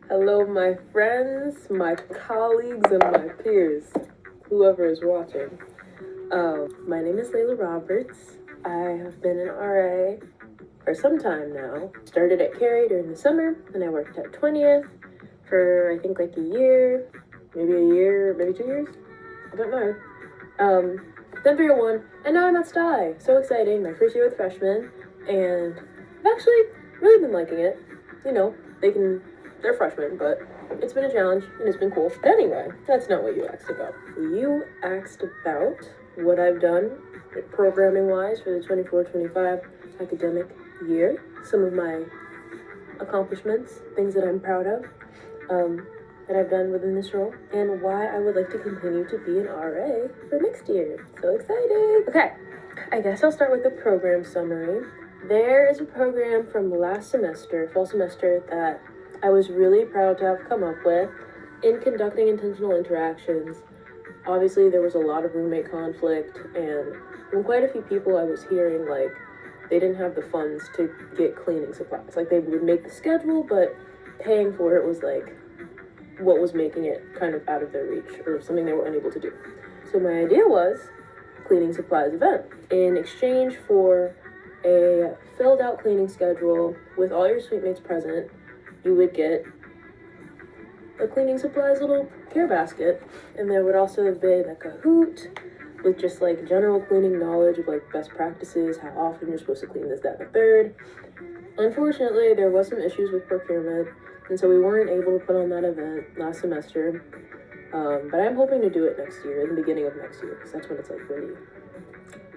Hello, my friends, my colleagues, and my peers, whoever is watching. My name is Layla Roberts. I have been an RA for some time now. Started at Cary during the summer, and I worked at 20th for I think like a year, maybe 2 years. I don't know. Then 301, and now I'm at Stye. So exciting! My first year with freshmen, and I've actually really been liking it. You know, they're freshmen, but it's been a challenge and it's been cool. But anyway, that's not what you asked about. You asked about what I've done programming wise for the 24-25 academic year, some of my accomplishments, things that I'm proud of, that I've done within this role, and why I would like to continue to be an RA for next year. So excited! Okay, I guess I'll start with the program summary. There is a program from last semester, fall semester, that I was really proud to have come up with in conducting intentional interactions. Obviously, there was a lot of roommate conflict, and from quite a few people I was hearing, like, they didn't have the funds to get cleaning supplies. Like, they would make the schedule, but paying for it was, like, what was making it kind of out of their reach, or something they were unable to do. So my idea was cleaning supplies event. In exchange for a filled out cleaning schedule with all your suite mates present, you would get a cleaning supplies little care basket, and there would also have been a Kahoot with just like general cleaning knowledge of like best practices, how often you're supposed to clean this, that, and the third. Unfortunately, there was some issues with procurement, and so we weren't able to put on that event last semester. But I'm hoping to do it next year, in the beginning of next year, because that's when it's like really,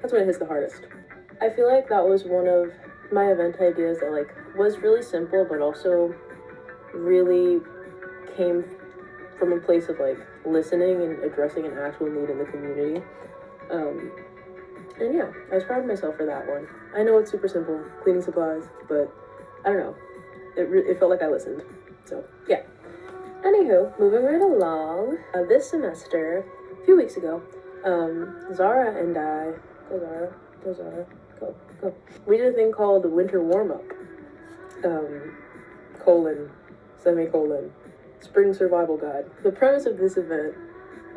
that's when it hits the hardest. I feel like that was one of my event ideas that like was really simple, but also really came from a place of like listening and addressing an actual need in the community. And yeah, I was proud of myself for that one. I know it's super simple, cleaning supplies, but I don't know. It felt like I listened. So yeah. Anywho, moving right along. This semester, a few weeks ago, Zara and I, go Zara, go. We did a thing called the winter warm up. Semicolon, spring survival guide. The premise of this event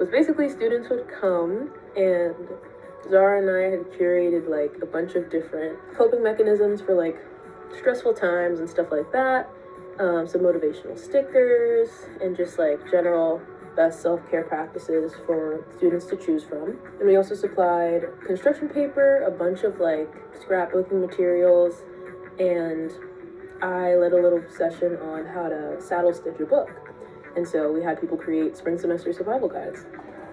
was basically students would come, and Zara and I had curated like a bunch of different coping mechanisms for like stressful times and stuff like that. Some motivational stickers and just like general best self-care practices for students to choose from. And we also supplied construction paper, a bunch of like scrapbooking materials, and I led a little session on how to saddle stitch a book. And so we had people create spring semester survival guides.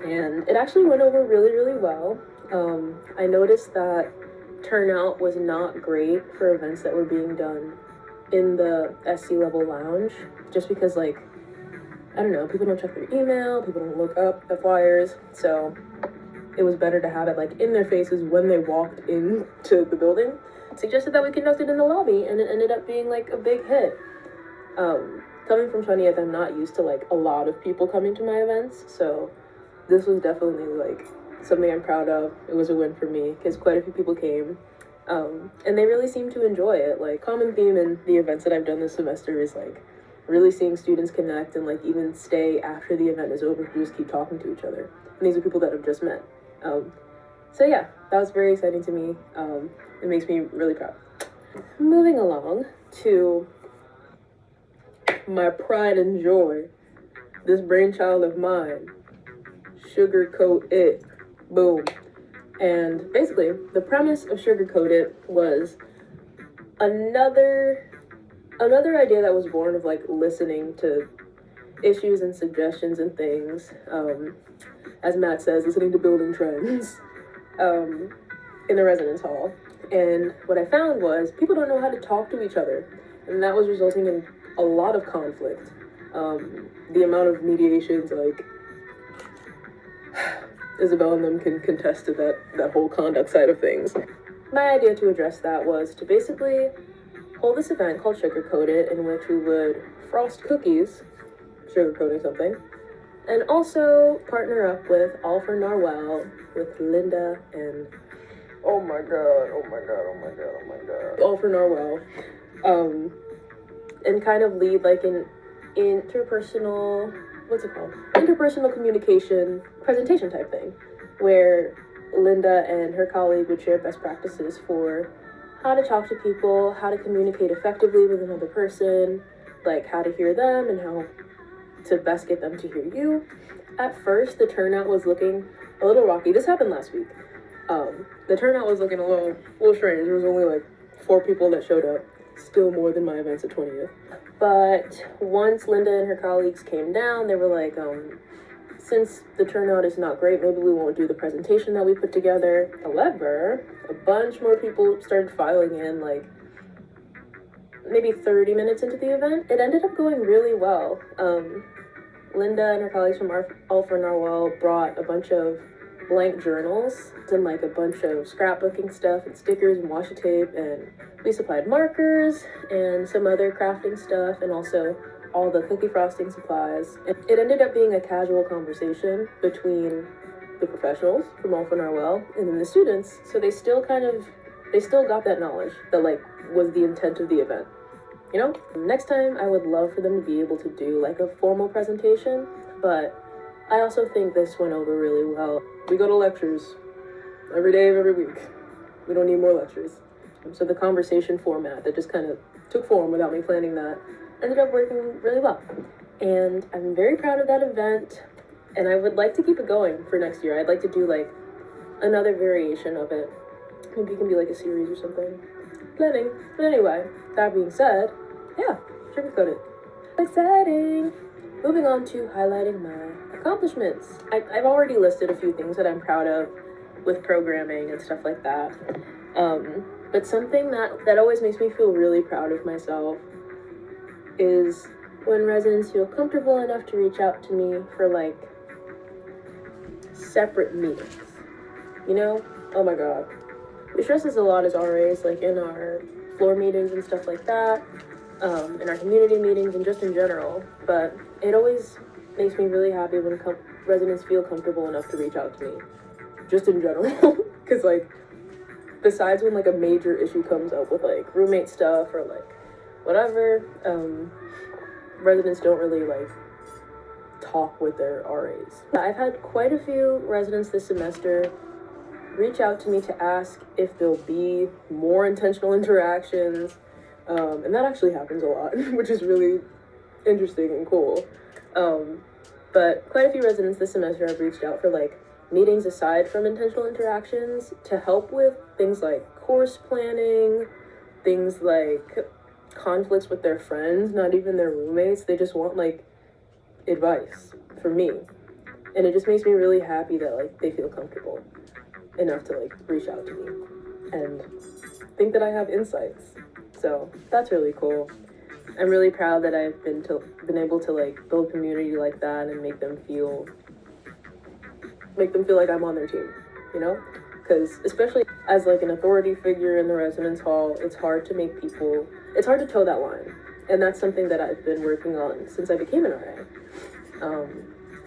And it actually went over really, really well. I noticed that turnout was not great for events that were being done in the SC level lounge, just because like, I don't know, people don't check their email, people don't look up the flyers, so it was better to have it like in their faces when they walked into the building. Suggested that we conduct it in the lobby, and it ended up being like a big hit. Coming from 20th, I'm not used to like a lot of people coming to my events, so this was definitely like something I'm proud of. It was a win for me because quite a few people came, and they really seem to enjoy it. Like, common theme in the events that I've done this semester is like really seeing students connect and like even stay after the event is over to just keep talking to each other. And these are people that I've just met. So yeah, that was very exciting to me. It makes me really proud. Moving along to my pride and joy, this brainchild of mine, Sugarcoat It. Boom. And basically, the premise of Sugarcoat It was another idea that was born of like listening to issues and suggestions and things. As Matt says, listening to building trends in the residence hall. And what I found was people don't know how to talk to each other, and that was resulting in a lot of conflict. The amount of mediations, like, Isabel and them can contest to that whole conduct side of things. My idea to address that was to basically hold this event called Sugarcoat It, in which we would frost cookies, sugarcoating something, and also partner up with All for Narwhal, with Linda and oh my god, All for Narwhal, and kind of lead like an interpersonal, interpersonal communication presentation type thing, where Linda and her colleague would share best practices for how to talk to people, how to communicate effectively with another person, like how to hear them and how to best get them to hear you. At first, the turnout was looking a little rocky. This happened last week. The turnout was looking a little strange. There was only like 4 people that showed up. Still more than my events at 20th. But once Linda and her colleagues came down, they were like, since the turnout is not great, maybe we won't do the presentation that we put together. However, a bunch more people started filing in, like maybe 30 minutes into the event. It ended up going really well. Linda and her colleagues from All for Narwhal brought a bunch of blank journals and like a bunch of scrapbooking stuff and stickers and washi tape, and we supplied markers and some other crafting stuff, and also all the cookie frosting supplies. And it ended up being a casual conversation between the professionals from All for Narwhal and then the students. So they still got that knowledge that like was the intent of the event. You know, next time I would love for them to be able to do like a formal presentation, but I also think this went over really well. We go to lectures every day of every week. We don't need more lectures. So the conversation format that just kind of took form without me planning that ended up working really well. And I'm very proud of that event, and I would like to keep it going for next year. I'd like to do like another variation of it. Maybe it can be like a series or something. Planning. But anyway, that being said, yeah, sugarcoat it. Exciting! Moving on to highlighting my accomplishments. I've already listed a few things that I'm proud of with programming and stuff like that. But something that always makes me feel really proud of myself is when residents feel comfortable enough to reach out to me for like separate meetings. You know? Oh my god. It stresses a lot as RAs, like in our floor meetings and stuff like that, in our community meetings and just in general. But it always makes me really happy when residents feel comfortable enough to reach out to me, just in general. Because like, besides when like a major issue comes up with like roommate stuff or like whatever, residents don't really like talk with their RAs. I've had quite a few residents this semester reach out to me to ask if there'll be more intentional interactions, and that actually happens a lot, which is really interesting and cool. But quite a few residents this semester have reached out for like meetings aside from intentional interactions to help with things like course planning, things like conflicts with their friends, not even their roommates. They just want like advice from me, and it just makes me really happy that like they feel comfortable enough to like reach out to me and think that I have insights. So that's really cool. I'm really proud that I've been able to like build community like that and make them feel like I'm on their team, you know? Because especially as like an authority figure in the residence hall, it's hard to toe that line. And that's something that I've been working on since I became an RA.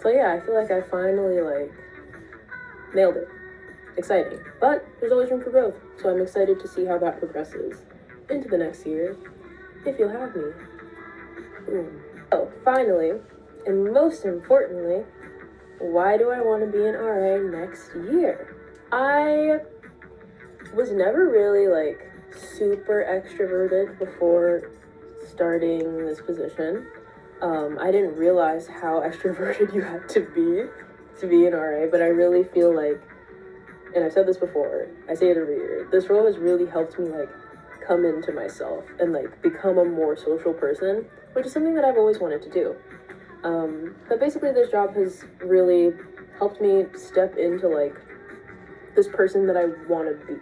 So yeah, I feel like I finally like nailed it. Exciting, but there's always room for growth, so I'm excited to see how that progresses into the next year, if you'll have me. So, finally, and most importantly, why do I want to be an RA next year? I was never really like super extroverted before starting this position. I didn't realize how extroverted you had to be an RA, but I really feel like, and I've said this before, I say it every year, this role has really helped me like come into myself and like become a more social person, which is something that I've always wanted to do. But basically this job has really helped me step into like this person that I want to be.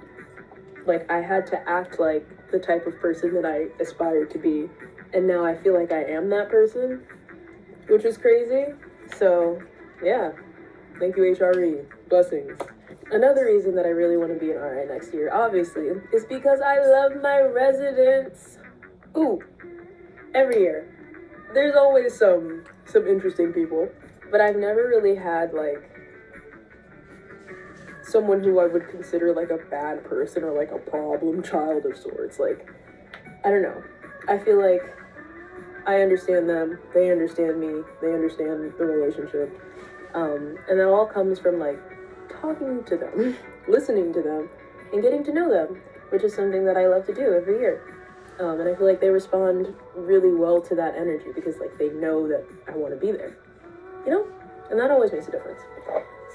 Like I had to act like the type of person that I aspired to be, and now I feel like I am that person, which is crazy. So yeah, thank you HRE, blessings. Another reason that I really want to be an RA next year, obviously, is because I love my residents. Ooh, every year. There's always some interesting people, but I've never really had, like, someone who I would consider, like, a bad person or, like, a problem child of sorts. Like, I don't know. I feel like I understand them, they understand me, they understand the relationship. And that all comes from like talking to them, listening to them, and getting to know them, which is something that I love to do every year. And I feel like they respond really well to that energy because like they know that I want to be there, you know? And that always makes a difference.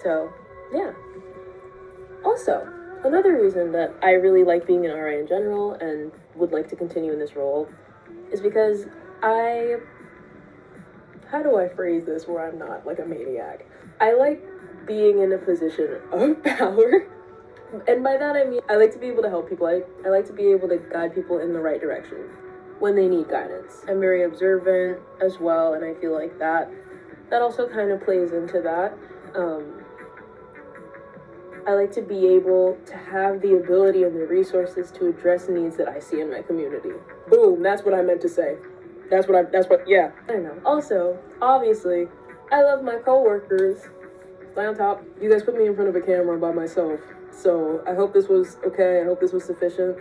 So, yeah. Also, another reason that I really like being an RA in general and would like to continue in this role is because how do I phrase this where I'm not like a maniac? I like being in a position of power. And by that I mean I like to be able to help people. I like to be able to guide people in the right direction when they need guidance. I'm very observant as well, and I feel like that also kind of plays into that. I like to be able to have the ability and the resources to address needs that I see in my community. Boom, that's what I meant to say. Yeah. I don't know. Also, obviously, I love my coworkers. Stay on top. You guys put me in front of a camera by myself. So I hope this was okay. I hope this was sufficient.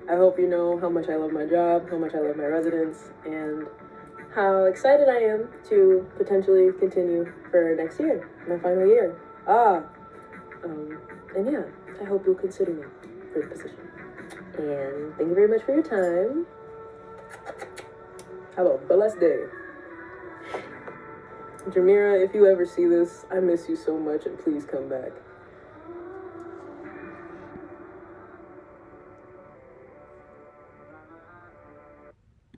I hope you know how much I love my job, how much I love my residents, and how excited I am to potentially continue for next year, my final year. And yeah, I hope you'll consider me for the position. And thank you very much for your time. Have a blessed day. Jamira, if you ever see this, I miss you so much and please come back.